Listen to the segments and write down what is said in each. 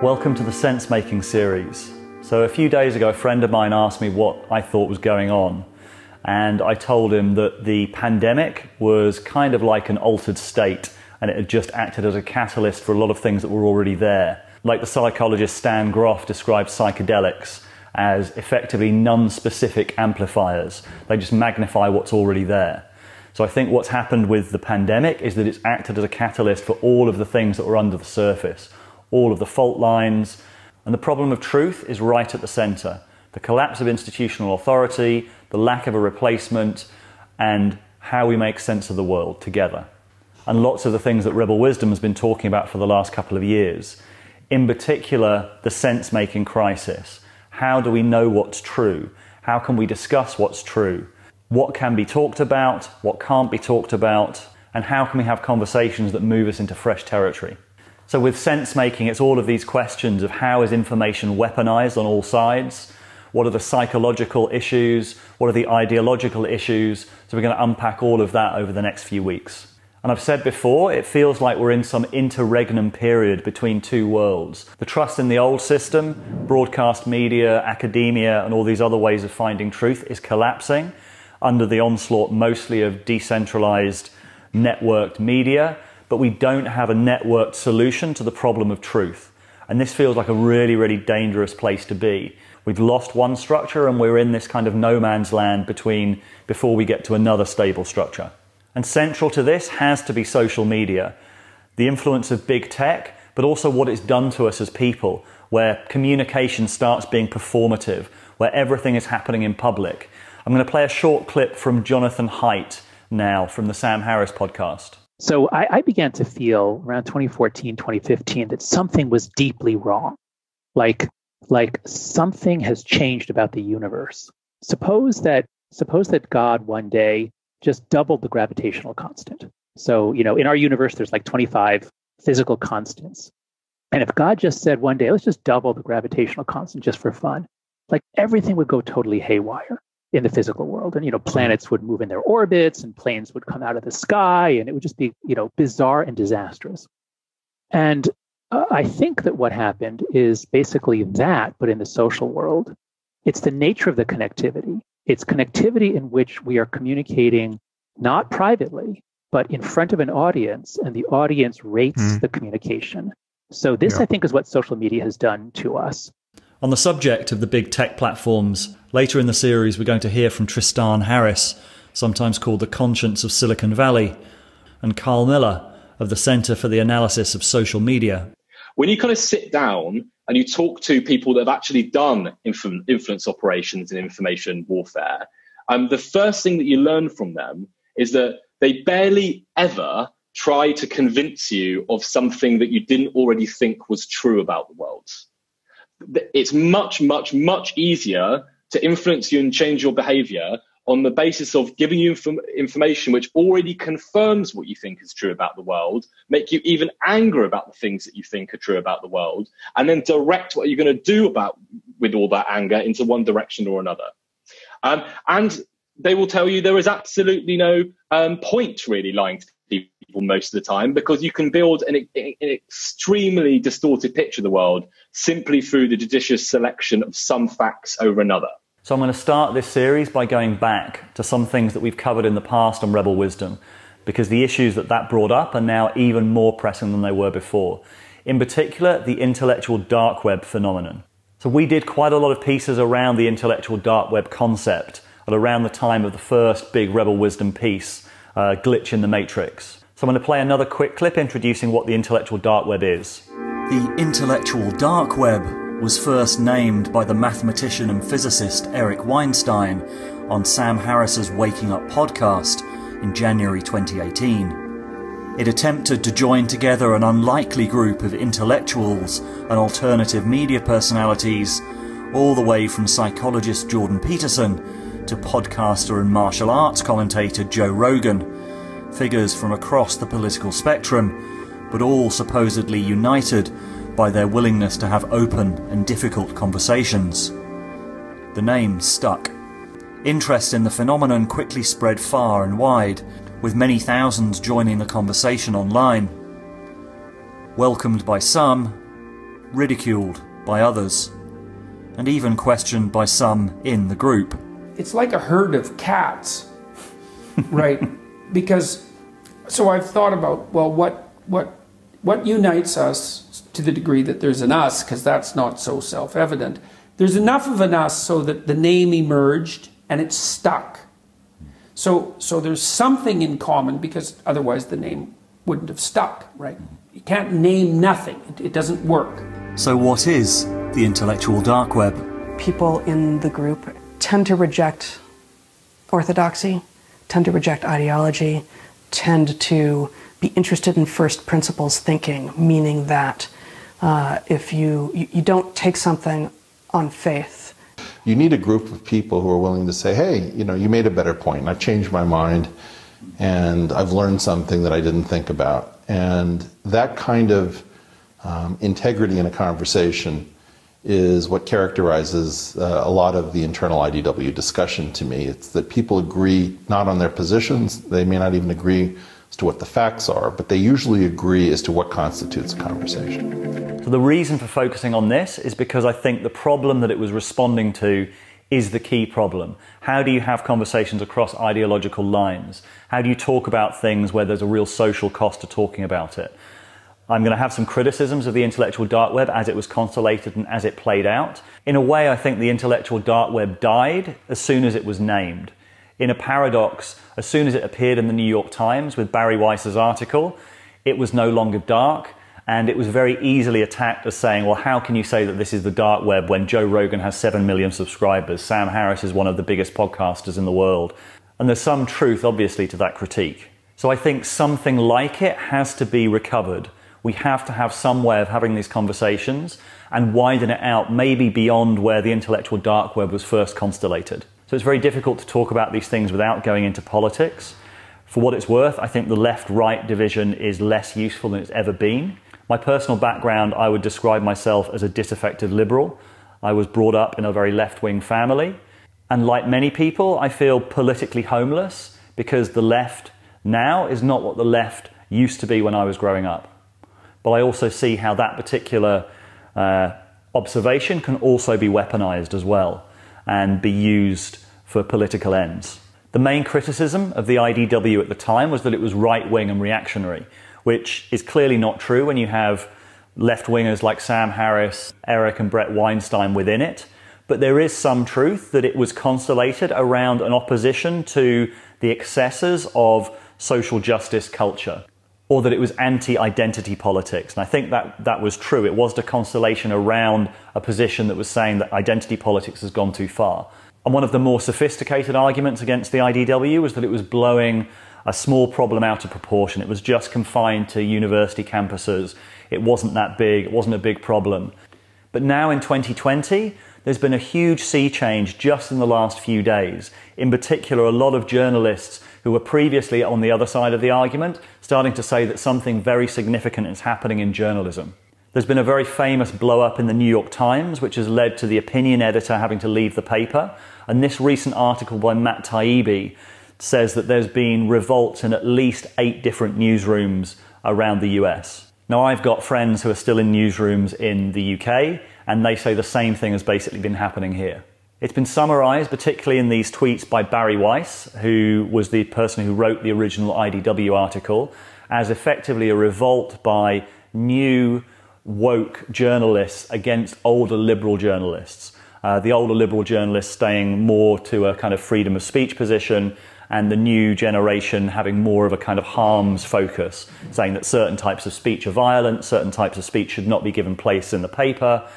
Welcome to the Sensemaking series. So a few days ago, a friend of mine asked me what I thought was going on, and I told him that the pandemic was kind of like an altered state, and it had just acted as a catalyst for a lot of things that were already there. Like the psychologist Stan Grof described psychedelics as effectively non-specific amplifiers. They just magnify what's already there. So I think what's happened with the pandemic is that it's acted as a catalyst for all of the things that were under the surface, all of the fault lines, and the problem of truth is right at the center. The collapse of institutional authority, the lack of a replacement, and how we make sense of the world together. And lots of the things that Rebel Wisdom has been talking about for the last couple of years. In particular, the sense-making crisis. How do we know what's true? How can we discuss what's true? What can be talked about? What can't be talked about? And how can we have conversations that move us into fresh territory? So with sense-making, it's all of these questions of how is information weaponized on all sides? What are the psychological issues? What are the ideological issues? So we're going to unpack all of that over the next few weeks. And I've said before, it feels like we're in some interregnum period between two worlds. The trust in the old system, broadcast media, academia, and all these other ways of finding truth is collapsing under the onslaught mostly of decentralized, networked media, but we don't have a networked solution to the problem of truth. And this feels like a really, really dangerous place to be. We've lost one structure and we're in this kind of no man's land before we get to another stable structure. And central to this has to be social media, the influence of big tech, but also what it's done to us as people, where communication starts being performative, where everything is happening in public. I'm going to play a short clip from Jonathan Haidt now from the Sam Harris podcast. So I began to feel around 2014, 2015 that something was deeply wrong. Like something has changed about the universe. Suppose that God one day just doubled the gravitational constant. So, in our universe, there's like 25 physical constants. And if God just said one day, let's just double the gravitational constant just for fun, like everything would go totally haywire in the physical world. And, planets would move in their orbits and planes would come out of the sky and it would just be, bizarre and disastrous. And I think that what happened is basically that, but in the social world. It's the nature of the connectivity. It's connectivity in which we are communicating not privately, but in front of an audience, and the audience rates the communication. So this, I think, is what social media has done to us. On the subject of the big tech platforms, later in the series we're going to hear from Tristan Harris, sometimes called the conscience of Silicon Valley, and Carl Miller of the Center for the Analysis of Social Media. When you kind of sit down and you talk to people that have actually done influence operations and information warfare, the first thing that you learn from them is that they barely ever try to convince you of something that you didn't already think was true about the world. It's much, much, much easier to influence you and change your behavior on the basis of giving you information which already confirms what you think is true about the world, make you even angry about the things that you think are true about the world, and then direct what you're going to do with all that anger into one direction or another. And they will tell you there is absolutely no point really lying to people most of the time, because you can build an extremely distorted picture of the world simply through the judicious selection of some facts over another. So I'm going to start this series by going back to some things that we've covered in the past on Rebel Wisdom, because the issues that brought up are now even more pressing than they were before. In particular, the intellectual dark web phenomenon. So we did quite a lot of pieces around the intellectual dark web concept at around the time of the first big Rebel Wisdom piece, Glitch in the Matrix. So I'm going to play another quick clip introducing what the intellectual dark web is. The intellectual dark web was first named by the mathematician and physicist Eric Weinstein on Sam Harris's Waking Up podcast in January 2018. It attempted to join together an unlikely group of intellectuals and alternative media personalities, all the way from psychologist Jordan Peterson to podcaster and martial arts commentator Joe Rogan, figures from across the political spectrum, but all supposedly united by their willingness to have open and difficult conversations. The name stuck. Interest in the phenomenon quickly spread far and wide, with many thousands joining the conversation online. Welcomed by some, ridiculed by others, and even questioned by some in the group. It's like a herd of cats, right? Because, so I've thought about, well, what unites us to the degree that there's an us, because that's not so self-evident. There's enough of an us so that the name emerged and it's stuck. So there's something in common, because otherwise the name wouldn't have stuck, right? You can't name nothing. It doesn't work. So what is the intellectual dark web? People in the group tend to reject orthodoxy, tend to reject ideology, tend to be interested in first principles thinking, meaning that if you don't take something on faith. You need a group of people who are willing to say, hey, you made a better point, and I've changed my mind, and I've learned something that I didn't think about. And that kind of integrity in a conversation is what characterizes a lot of the internal IDW discussion to me. It's that people agree not on their positions, they may not even agree as to what the facts are, but they usually agree as to what constitutes a conversation. So the reason for focusing on this is because I think the problem that it was responding to is the key problem. How do you have conversations across ideological lines? How do you talk about things where there's a real social cost to talking about it? I'm going to have some criticisms of the intellectual dark web as it was constellated and as it played out. In a way, I think the intellectual dark web died as soon as it was named. In a paradox, as soon as it appeared in the New York Times with Barry Weiss's article, it was no longer dark, and it was very easily attacked as saying, well, how can you say that this is the dark web when Joe Rogan has 7 million subscribers, Sam Harris is one of the biggest podcasters in the world? And there's some truth, obviously, to that critique. So I think something like it has to be recovered. We have to have some way of having these conversations and widen it out, maybe beyond where the intellectual dark web was first constellated. So it's very difficult to talk about these things without going into politics. For what it's worth, I think the left-right division is less useful than it's ever been. My personal background, I would describe myself as a disaffected liberal. I was brought up in a very left-wing family. And like many people, I feel politically homeless because the left now is not what the left used to be when I was growing up. But I also see how that particular observation can also be weaponized as well and be used for political ends. The main criticism of the IDW at the time was that it was right-wing and reactionary, which is clearly not true when you have left-wingers like Sam Harris, Eric and Brett Weinstein within it. But there is some truth that it was constellated around an opposition to the excesses of social justice culture, or that it was anti-identity politics. And I think that was true. It was the constellation around a position that was saying that identity politics has gone too far. And one of the more sophisticated arguments against the IDW was that it was blowing a small problem out of proportion. It was just confined to university campuses. It wasn't that big. It wasn't a big problem. But now in 2020, there's been a huge sea change just in the last few days. In particular, a lot of journalists who were previously on the other side of the argument starting to say that something very significant is happening in journalism. There's been a very famous blow-up in the New York Times, which has led to the opinion editor having to leave the paper. And this recent article by Matt Taibbi says that there's been revolts in at least 8 different newsrooms around the US. Now, I've got friends who are still in newsrooms in the UK, and they say the same thing has basically been happening here. It's been summarized, particularly in these tweets by Barry Weiss, who was the person who wrote the original IDW article, as effectively a revolt by new woke journalists against older liberal journalists. The older liberal journalists staying more to a kind of freedom of speech position, and the new generation having more of a kind of harms focus, saying that certain types of speech are violent, certain types of speech should not be given place in the paper.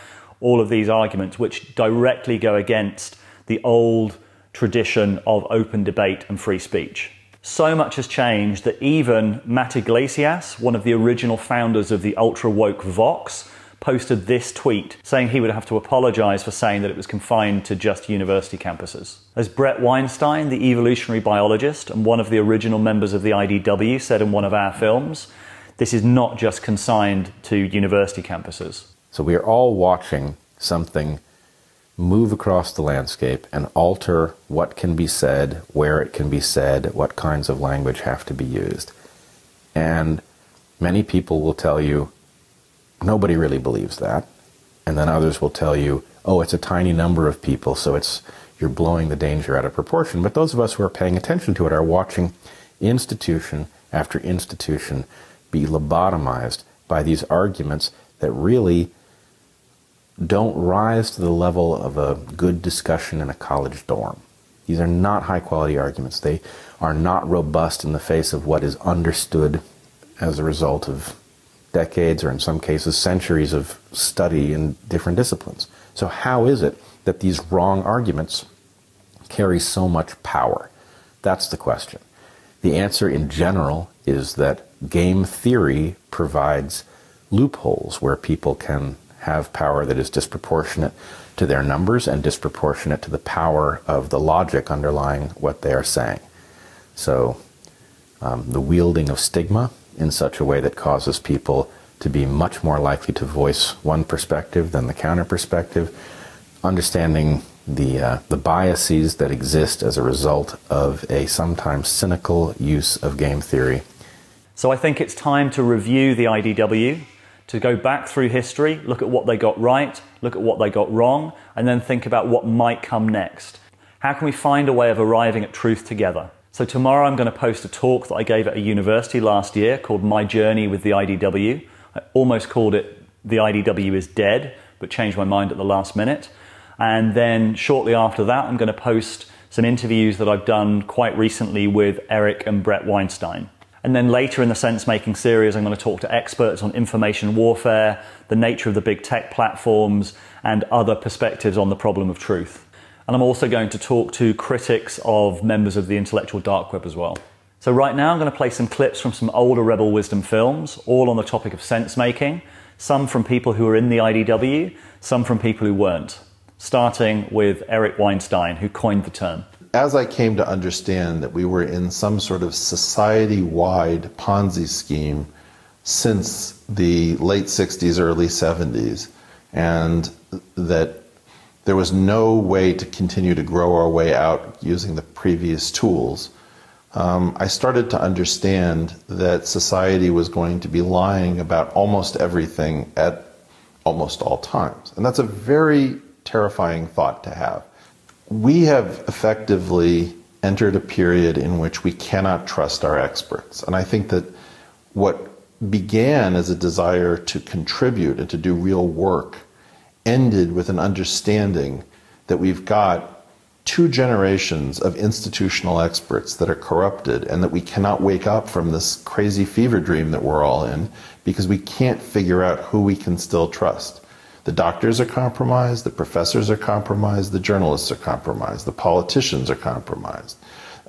All of these arguments which directly go against the old tradition of open debate and free speech. So much has changed that even Matt Iglesias, one of the original founders of the ultra-woke Vox, posted this tweet saying he would have to apologize for saying that it was confined to just university campuses. As Brett Weinstein, the evolutionary biologist and one of the original members of the IDW, said in one of our films, this is not just consigned to university campuses. So we are all watching something move across the landscape and alter what can be said, where it can be said, what kinds of language have to be used. And many people will tell you, nobody really believes that. And then others will tell you, oh, it's a tiny number of people, so you're blowing the danger out of proportion. But those of us who are paying attention to it are watching institution after institution be lobotomized by these arguments that really don't rise to the level of a good discussion in a college dorm. These are not high-quality arguments. They are not robust in the face of what is understood as a result of decades, or in some cases centuries, of study in different disciplines. So how is it that these wrong arguments carry so much power? That's the question. The answer in general is that game theory provides loopholes where people can have power that is disproportionate to their numbers and disproportionate to the power of the logic underlying what they are saying. So the wielding of stigma in such a way that causes people to be much more likely to voice one perspective than the counter perspective, understanding the biases that exist as a result of a sometimes cynical use of game theory. So I think it's time to review the IDW, to go back through history, look at what they got right, look at what they got wrong, and then think about what might come next. How can we find a way of arriving at truth together? So tomorrow I'm going to post a talk that I gave at a university last year called My Journey with the IDW. I almost called it The IDW is Dead, but changed my mind at the last minute. And then shortly after that, I'm going to post some interviews that I've done quite recently with Eric and Brett Weinstein. And then later in the Sensemaking series, I'm going to talk to experts on information warfare, the nature of the big tech platforms, and other perspectives on the problem of truth. And I'm also going to talk to critics of members of the intellectual dark web as well. So right now I'm going to play some clips from some older Rebel Wisdom films, all on the topic of sense-making, some from people who were in the IDW, some from people who weren't, starting with Eric Weinstein, who coined the term. As I came to understand that we were in some sort of society-wide Ponzi scheme since the late 60s, early 70s, and that there was no way to continue to grow our way out using the previous tools, I started to understand that society was going to be lying about almost everything at almost all times. And that's a very terrifying thought to have. We have effectively entered a period in which we cannot trust our experts. And I think that what began as a desire to contribute and to do real work ended with an understanding that we've got 2 generations of institutional experts that are corrupted, and that we cannot wake up from this crazy fever dream that we're all in because we can't figure out who we can still trust. The doctors are compromised, the professors are compromised, the journalists are compromised, the politicians are compromised.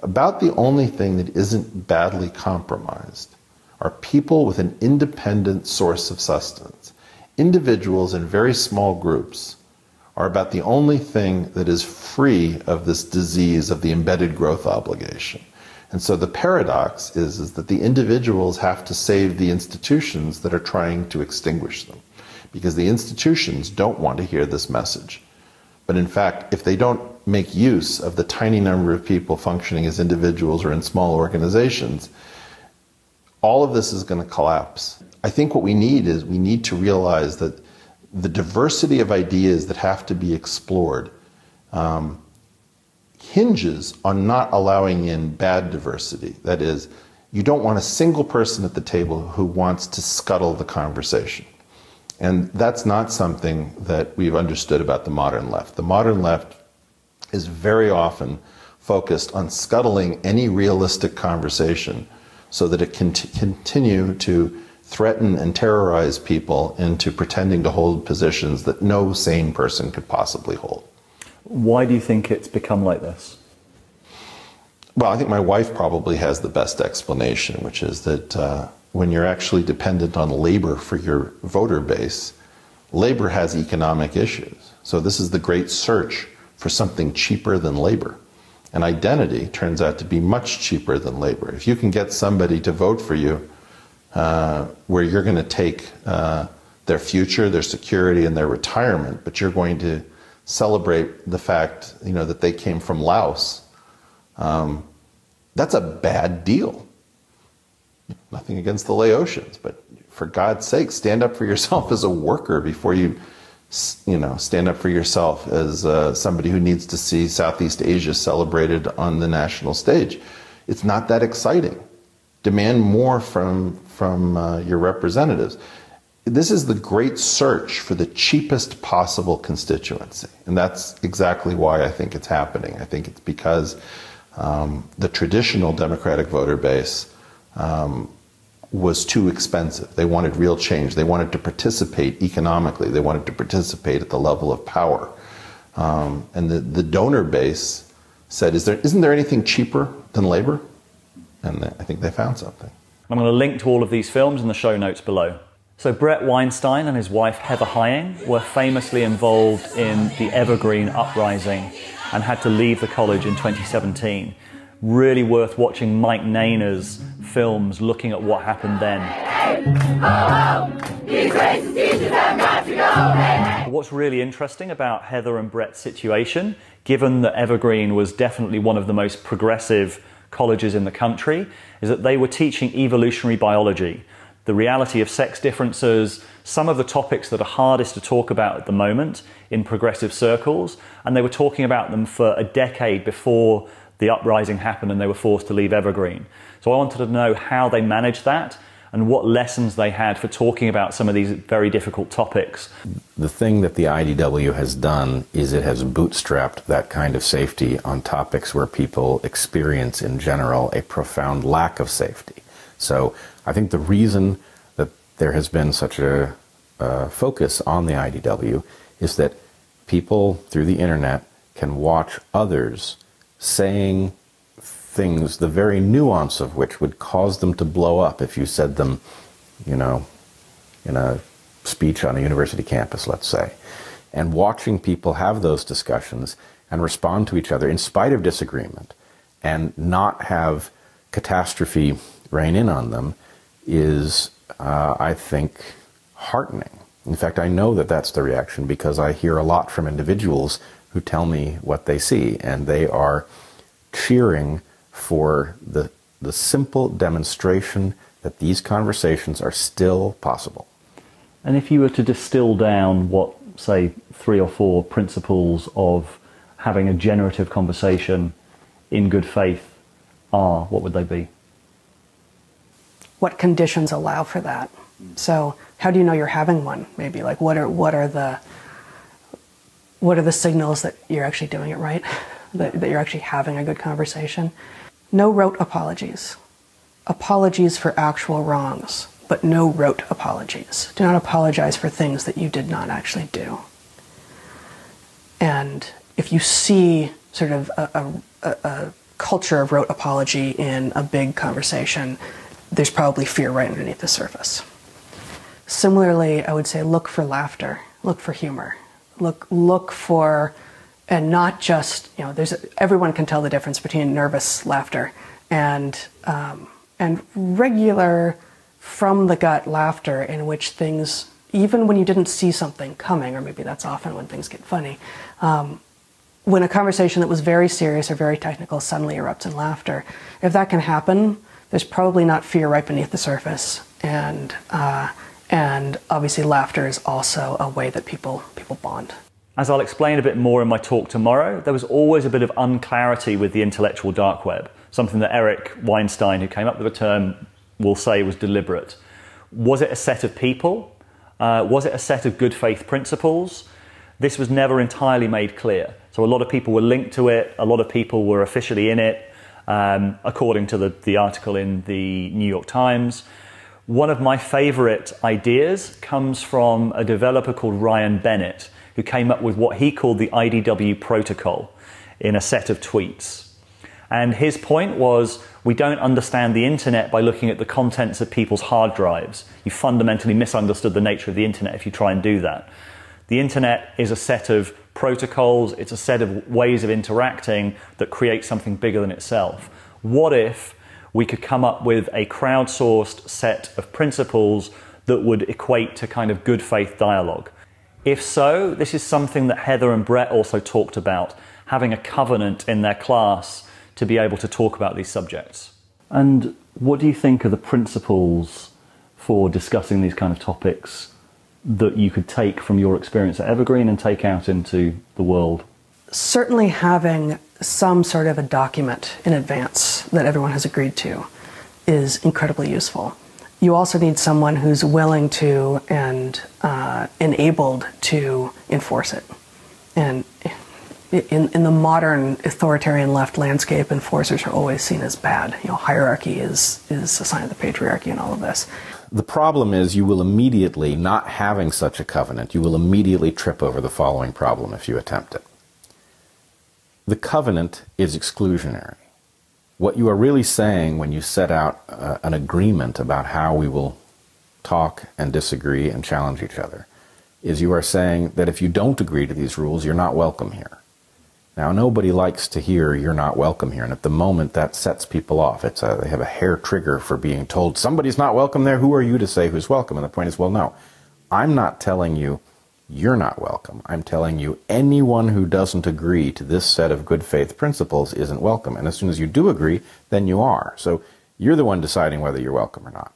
About the only thing that isn't badly compromised are people with an independent source of sustenance. Individuals in very small groups are about the only thing that is free of this disease of the embedded growth obligation. And so the paradox is that the individuals have to save the institutions that are trying to extinguish them, because the institutions don't want to hear this message. But in fact, if they don't make use of the tiny number of people functioning as individuals or in small organizations, all of this is going to collapse. I think what we need is we need to realize that the diversity of ideas that have to be explored hinges on not allowing in bad diversity. That is, you don't want a single person at the table who wants to scuttle the conversation. And that's not something that we've understood about the modern left. The modern left is very often focused on scuttling any realistic conversation so that it can continue to threaten and terrorize people into pretending to hold positions that no sane person could possibly hold. Why do you think it's become like this? Well, I think my wife probably has the best explanation, which is that when you're actually dependent on labor for your voter base, labor has economic issues. So this is the great search for something cheaper than labor. And identity turns out to be much cheaper than labor. If you can get somebody to vote for you where you're going to take their future, their security, and their retirement, but you're going to celebrate the fact, that they came from Laos, that's a bad deal. Nothing against the Laotians, but for God's sake, stand up for yourself as a worker before you stand up for yourself as somebody who needs to see Southeast Asia celebrated on the national stage. It's not that exciting. Demand more from your representatives. This is the great search for the cheapest possible constituency. And that's exactly why I think it's happening. I think it's because the traditional Democratic voter base was too expensive. They wanted real change. They wanted to participate economically. They wanted to participate at the level of power. And the donor base said, isn't there anything cheaper than labor? And I think they found something. I'm going to link to all of these films in the show notes below. So Bret Weinstein and his wife Heather Heying were famously involved in the Evergreen Uprising and had to leave the college in 2017. Really worth watching Mike Nayner's films looking at what happened then. What's really interesting about Heather and Bret's situation, given that Evergreen was definitely one of the most progressive colleges in the country, is that they were teaching evolutionary biology, the reality of sex differences, some of the topics that are hardest to talk about at the moment in progressive circles, and they were talking about them for a decade before the uprising happened and they were forced to leave Evergreen. So I wanted to know how they managed that and what lessons they had for talking about some of these very difficult topics. The thing that the IDW has done is it has bootstrapped that kind of safety on topics where people experience in general a profound lack of safety. So I think the reason that there has been such a focus on the IDW is that people through the internet can watch others saying things, the very nuance of which would cause them to blow up if you said them, in a speech on a university campus, let's say. And watching people have those discussions and respond to each other in spite of disagreement and not have catastrophe rein in on them is, I think, heartening. In fact, I know that that's the reaction because I hear a lot from individuals who tell me what they see, and they are cheering for the simple demonstration that these conversations are still possible. And if you were to distill down what, say, 3 or 4 principles of having a generative conversation in good faith are, what would they be? What conditions allow for that? So how do you know you're having one? Maybe like what are the signals that you're actually doing it right? that you're actually having a good conversation? No rote apologies. Apologies for actual wrongs, but no rote apologies. Do not apologize for things that you did not actually do. And if you see sort of a culture of rote apology in a big conversation, there's probably fear right underneath the surface. Similarly, I would say look for laughter, look for humor, look for, and not just, everyone can tell the difference between nervous laughter and regular from the gut laughter in which things, even when you didn't see something coming, or maybe that's often when things get funny, when a conversation that was very serious or very technical suddenly erupts in laughter, if that can happen, there's probably not fear right beneath the surface, and obviously laughter is also a way that people bond. As I'll explain a bit more in my talk tomorrow, there was always a bit of unclarity with the intellectual dark web, something that Eric Weinstein, who came up with the term, will say was deliberate. Was it a set of people? Was it a set of good faith principles? This was never entirely made clear. So a lot of people were linked to it, a lot of people were officially in it, according to the article in the New York Times. One of my favorite ideas comes from a developer called Ryan Bennett, who came up with what he called the IDW protocol in a set of tweets. And his point was, we don't understand the internet by looking at the contents of people's hard drives. You fundamentally misunderstood the nature of the internet if you try and do that. The internet is a set of protocols, it's a set of ways of interacting that create something bigger than itself. What if we could come up with a crowdsourced set of principles that would equate to kind of good faith dialogue? If so, this is something that Heather and Bret also talked about, having a covenant in their class to be able to talk about these subjects. And what do you think are the principles for discussing these kind of topics that you could take from your experience at Evergreen and take out into the world? Certainly having some sort of a document in advance that everyone has agreed to is incredibly useful. You also need someone who's willing to and enabled to enforce it. And in the modern authoritarian left landscape, enforcers are always seen as bad. You know, hierarchy is a sign of the patriarchy and all of this. The problem is you will immediately, not having such a covenant, you will immediately trip over the following problem if you attempt it. The covenant is exclusionary. What you are really saying when you set out an agreement about how we will talk and disagree and challenge each other is you are saying that if you don't agree to these rules, you're not welcome here. Now, nobody likes to hear you're not welcome here, and at the moment that sets people off. They have a hair trigger for being told somebody's not welcome there. Who are you to say who's welcome? And the point is, well, no, I'm not telling you you're not welcome. I'm telling you anyone who doesn't agree to this set of good faith principles isn't welcome. And as soon as you do agree, then you are. So you're the one deciding whether you're welcome or not.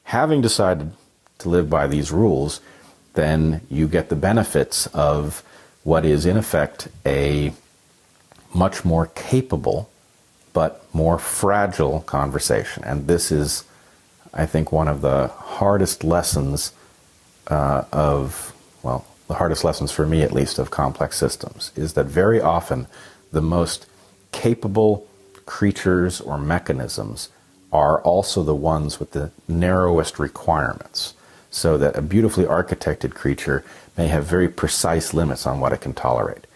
Having decided to live by these rules, then you get the benefits of what is in effect a much more capable but more fragile conversation. And this is, I think, one of the hardest lessons the hardest lessons for me at least of complex systems, is that very often the most capable creatures or mechanisms are also the ones with the narrowest requirements, so that a beautifully architected creature may have very precise limits on what it can tolerate.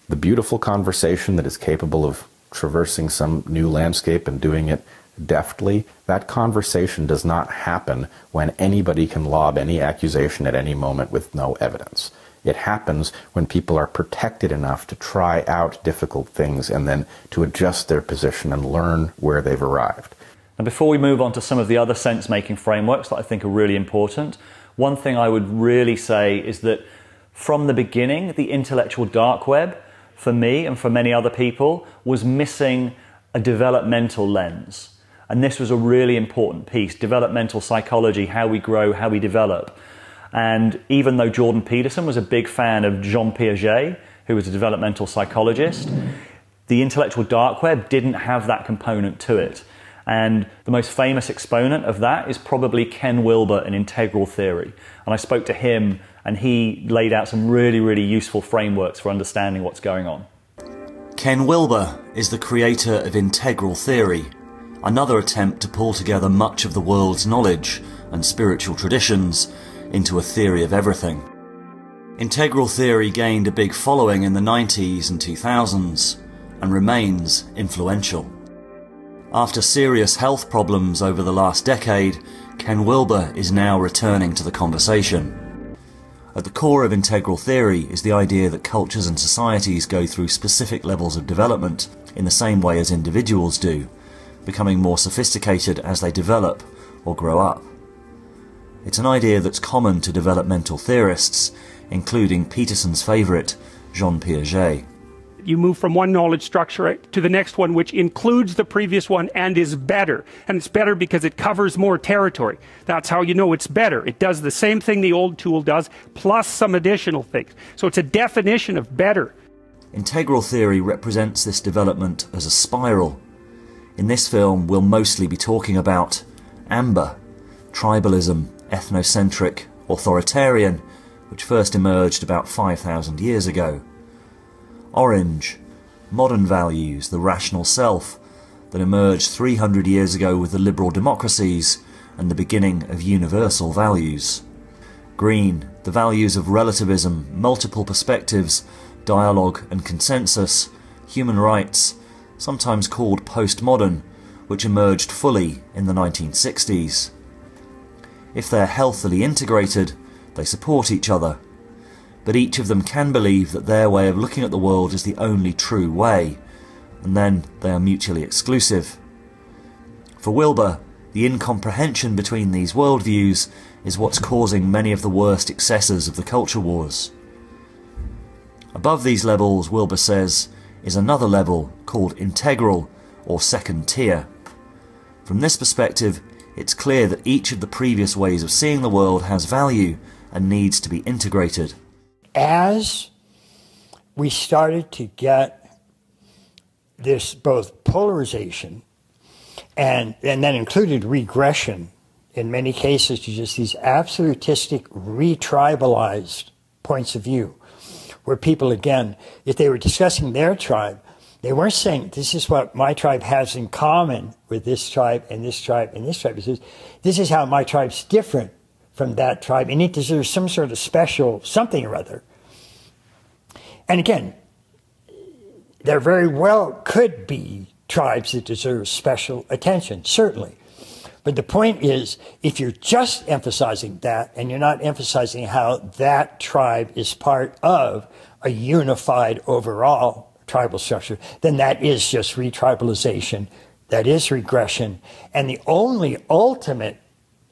The beautiful conversation that is capable of traversing some new landscape and doing it deftly, that conversation does not happen when anybody can lob any accusation at any moment with no evidence. It happens when people are protected enough to try out difficult things and then to adjust their position and learn where they've arrived. And before we move on to some of the other sense-making frameworks that I think are really important, one thing I would really say is that from the beginning, the intellectual dark web, for me and for many other people, was missing a developmental lens. And this was a really important piece, developmental psychology, how we grow, how we develop. And even though Jordan Peterson was a big fan of Jean Piaget, who was a developmental psychologist, the intellectual dark web didn't have that component to it. And the most famous exponent of that is probably Ken Wilber in integral theory. And I spoke to him, and he laid out some really, really useful frameworks for understanding what's going on. Ken Wilber is the creator of integral theory, another attempt to pull together much of the world's knowledge and spiritual traditions into a theory of everything. Integral theory gained a big following in the 90s and 2000s and remains influential. After serious health problems over the last decade, Ken Wilber is now returning to the conversation. At the core of integral theory is the idea that cultures and societies go through specific levels of development in the same way as individuals do, becoming more sophisticated as they develop or grow up. It's an idea that's common to developmental theorists, including Peterson's favourite, Jean Piaget. You move from one knowledge structure to the next one, which includes the previous one and is better. And it's better because it covers more territory. That's how you know it's better. It does the same thing the old tool does, plus some additional things. So it's a definition of better. Integral theory represents this development as a spiral. In this film, we'll mostly be talking about amber, tribalism, ethnocentric, authoritarian, which first emerged about 5,000 years ago. Orange, modern values, the rational self, that emerged 300 years ago with the liberal democracies and the beginning of universal values. Green, the values of relativism, multiple perspectives, dialogue and consensus, human rights, sometimes called postmodern, which emerged fully in the 1960s. If they're healthily integrated, they support each other, but each of them can believe that their way of looking at the world is the only true way, and then they are mutually exclusive. For Wilber, the incomprehension between these worldviews is what's causing many of the worst excesses of the culture wars. Above these levels, Wilber says, is another level called integral, or second tier. From this perspective, it's clear that each of the previous ways of seeing the world has value and needs to be integrated. As we started to get this both polarization and that included regression in many cases to just these absolutistic, retribalized points of view, where people, again, if they were discussing their tribe, they weren't saying, this is what my tribe has in common with this tribe and this tribe and this tribe. This is how my tribe's different from that tribe, and it deserves some sort of special something or other. And again, there very well could be tribes that deserve special attention, certainly. But the point is, if you're just emphasizing that and you're not emphasizing how that tribe is part of a unified overall tribal structure, then that is just retribalization, that is regression, and the only ultimate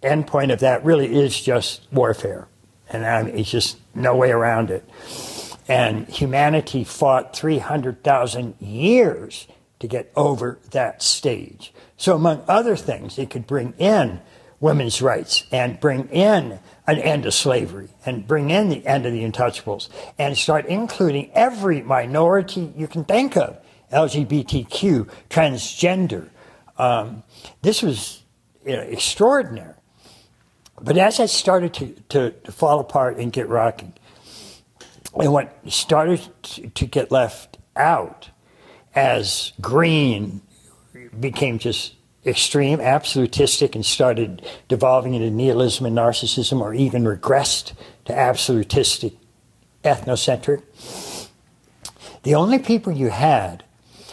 endpoint of that really is just warfare. And it's just no way around it. And humanity fought 300,000 years to get over that stage. So among other things, it could bring in women's rights and bring in an end to slavery and bring in the end of the untouchables and start including every minority you can think of, LGBTQ, transgender. This was extraordinary. But as it started to fall apart and get rocky, and what started to get left out as green became just extreme, absolutistic, and started devolving into nihilism and narcissism, or even regressed to absolutistic, ethnocentric. The only people you had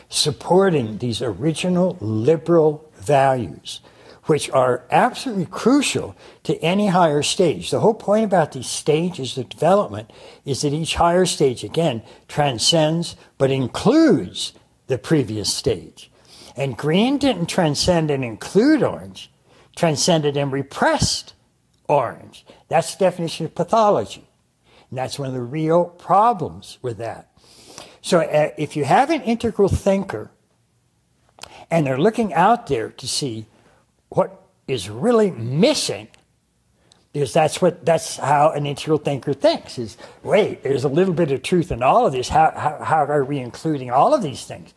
supporting these original liberal values, which are absolutely crucial to any higher stage. The whole point about these stages of development is that each higher stage, again, transcends but includes the previous stage. And green didn't transcend and include orange, transcended and repressed orange. That's the definition of pathology. And that's one of the real problems with that. So if you have an integral thinker and they're looking out there to see what is really missing, because that's how an integral thinker thinks, is, wait, there's a little bit of truth in all of this. How are we including all of these things?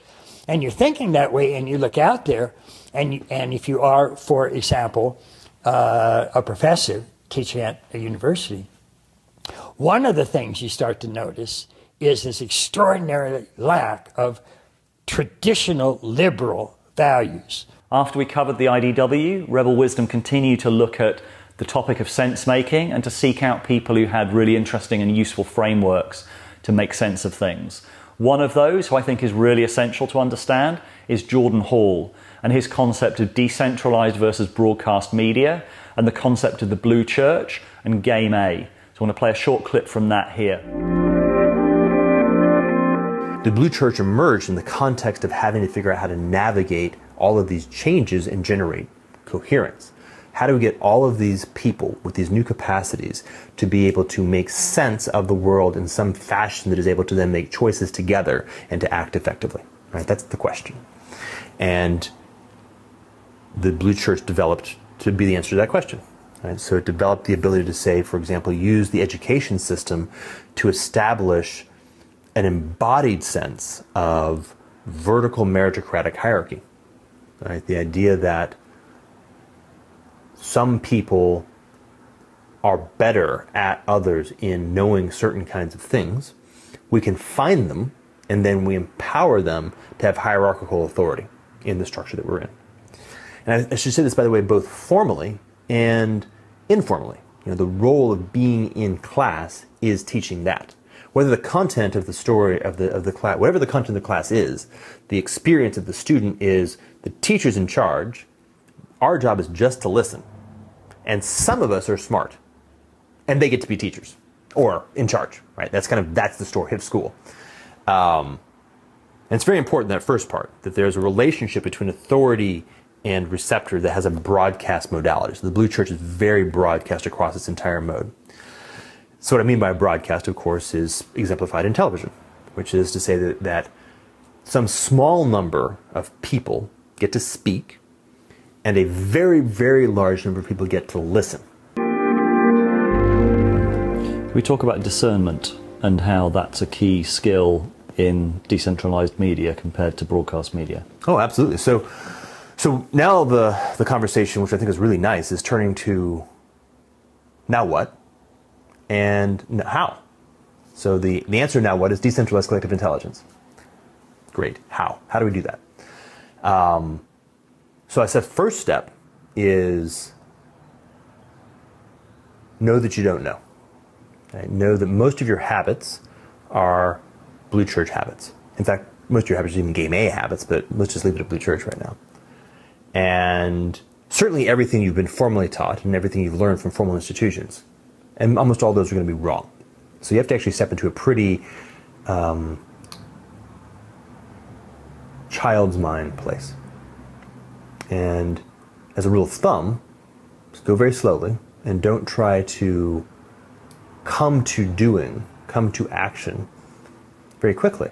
And you're thinking that way, and you look out there, and if you are, for example, a professor teaching at a university, one of the things you start to notice is this extraordinary lack of traditional liberal values. After we covered the IDW, Rebel Wisdom continued to look at the topic of sense making and to seek out people who had really interesting and useful frameworks to make sense of things. One of those, who I think is really essential to understand, is Jordan Hall and his concept of decentralized versus broadcast media and the concept of the Blue Church and Game A. So I want to play a short clip from that here. The Blue Church emerged in the context of having to figure out how to navigate all of these changes and generate coherence. How do we get all of these people with these new capacities to be able to make sense of the world in some fashion that is able to then make choices together and to act effectively? Right? That's the question. And the Blue Church developed to be the answer to that question. Right? So it developed the ability to say, for example, use the education system to establish an embodied sense of vertical meritocratic hierarchy. Right? The idea that some people are better at others in knowing certain kinds of things. We can find them, and then we empower them to have hierarchical authority in the structure that we're in. And I should say this, by the way, both formally and informally. The role of being in class is teaching that. Whether the content of the story of the class, whatever the content of the class is, the experience of the student is the teacher's in charge. Our job is just to listen. And some of us are smart, and they get to be teachers or in charge, right? That's the story of school. And it's very important, that first part, that there's a relationship between authority and receptor that has a broadcast modality. So the Blue Church is very broadcast across its entire mode. So what I mean by broadcast, of course, is exemplified in television, which is to say that some small number of people get to speak, and a very, very large number of people get to listen. We talk about discernment and how that's a key skill in decentralized media compared to broadcast media. Oh, absolutely. So now the conversation, which I think is really nice, is turning to now what and how. So the answer now what is decentralized collective intelligence. Great. How? How do we do that? So I said first step is know that you don't know. Okay? Know that most of your habits are blue church habits. In fact, most of your habits are even game A habits, but let's just leave it at blue church right now. And certainly everything you've been formally taught and everything you've learned from formal institutions, and almost all those are going to be wrong. So you have to actually step into a pretty child's mind place. And as a rule of thumb, just go very slowly and don't try to come to action very quickly.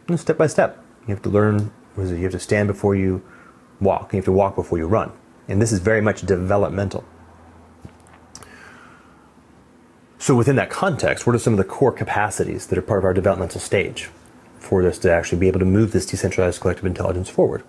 And step by step. You have to learn, you have to stand before you walk. You have to walk before you run. And this is very much developmental. So within that context, what are some of the core capacities that are part of our developmental stage for us to actually be able to move this decentralized collective intelligence forward?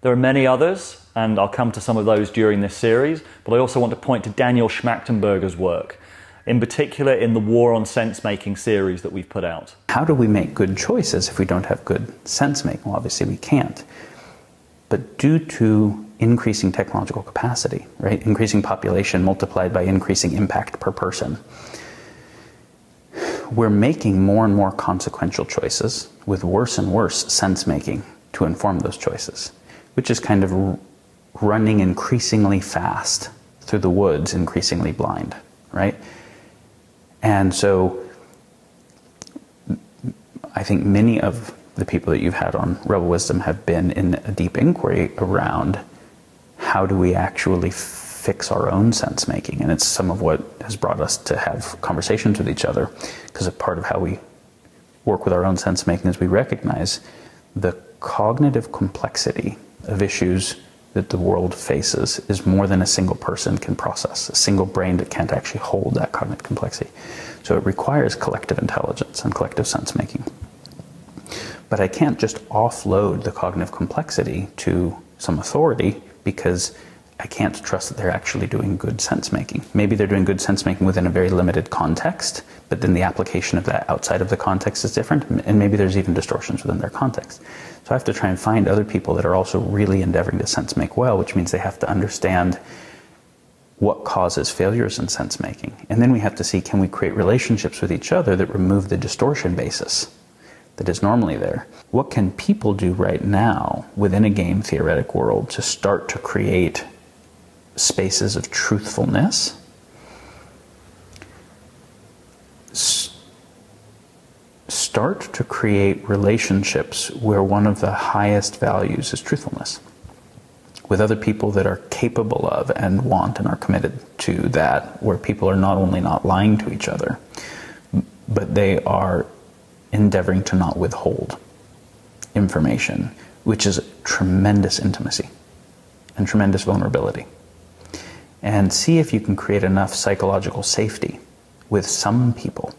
There are many others, and I'll come to some of those during this series, but I also want to point to Daniel Schmachtenberger's work, in particular in the War on Sensemaking series that we've put out. How do we make good choices if we don't have good sense-making? Well, obviously we can't. But due to increasing technological capacity, right, increasing population multiplied by increasing impact per person, we're making more and more consequential choices with worse and worse sense-making to inform those choices, which is kind of running increasingly fast through the woods, increasingly blind, right? And so I think many of the people that you've had on Rebel Wisdom have been in a deep inquiry around how do we actually fix our own sense-making. And it's some of what has brought us to have conversations with each other, because a part of how we work with our own sense-making is we recognize the cognitive complexity of issues that the world faces is more than a single person can process, a single brain that can't actually hold that cognitive complexity. So it requires collective intelligence and collective sense-making. But I can't just offload the cognitive complexity to some authority because I can't trust that they're actually doing good sense-making. Maybe they're doing good sense-making within a very limited context, but then the application of that outside of the context is different, and maybe there's even distortions within their context. So I have to try and find other people that are also really endeavoring to sense-make well, which means they have to understand what causes failures in sense-making. And then we have to see, can we create relationships with each other that remove the distortion basis that is normally there? What can people do right now within a game theoretic world to start to create spaces of truthfulness, start to create relationships where one of the highest values is truthfulness with other people that are capable of and want and are committed to that, where people are not only not lying to each other, but they are endeavoring to not withhold information, which is tremendous intimacy and tremendous vulnerability. And see if you can create enough psychological safety with some people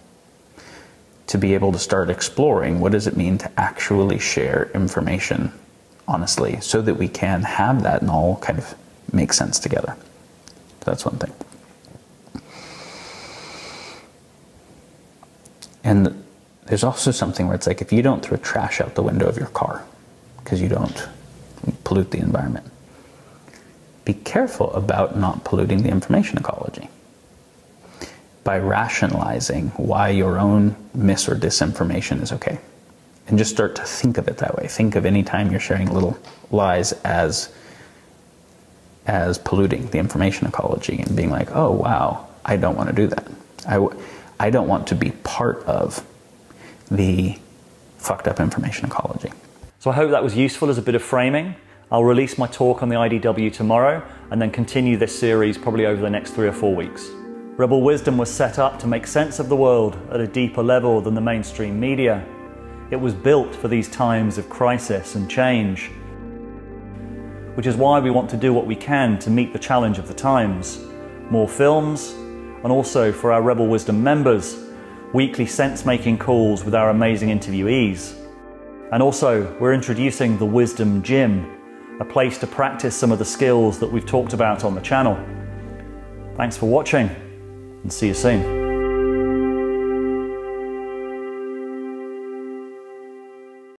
to be able to start exploring what does it mean to actually share information honestly, so that we can have that and all kind of make sense together. That's one thing. And there's also something where it's like, if you don't throw trash out the window of your car because you don't pollute the environment, be careful about not polluting the information ecology by rationalizing why your own mis or disinformation is okay. And just start to think of it that way. Think of any time you're sharing little lies as polluting the information ecology and being like, oh wow, I don't want to do that. I don't want to be part of the fucked up information ecology. So I hope that was useful as a bit of framing. I'll release my talk on the IDW tomorrow and then continue this series probably over the next 3 or 4 weeks. Rebel Wisdom was set up to make sense of the world at a deeper level than the mainstream media. It was built for these times of crisis and change, which is why we want to do what we can to meet the challenge of the times. More films, and also for our Rebel Wisdom members, weekly sense-making calls with our amazing interviewees. And also, we're introducing the Wisdom Gym, a place to practice some of the skills that we've talked about on the channel. Thanks for watching, and see you soon.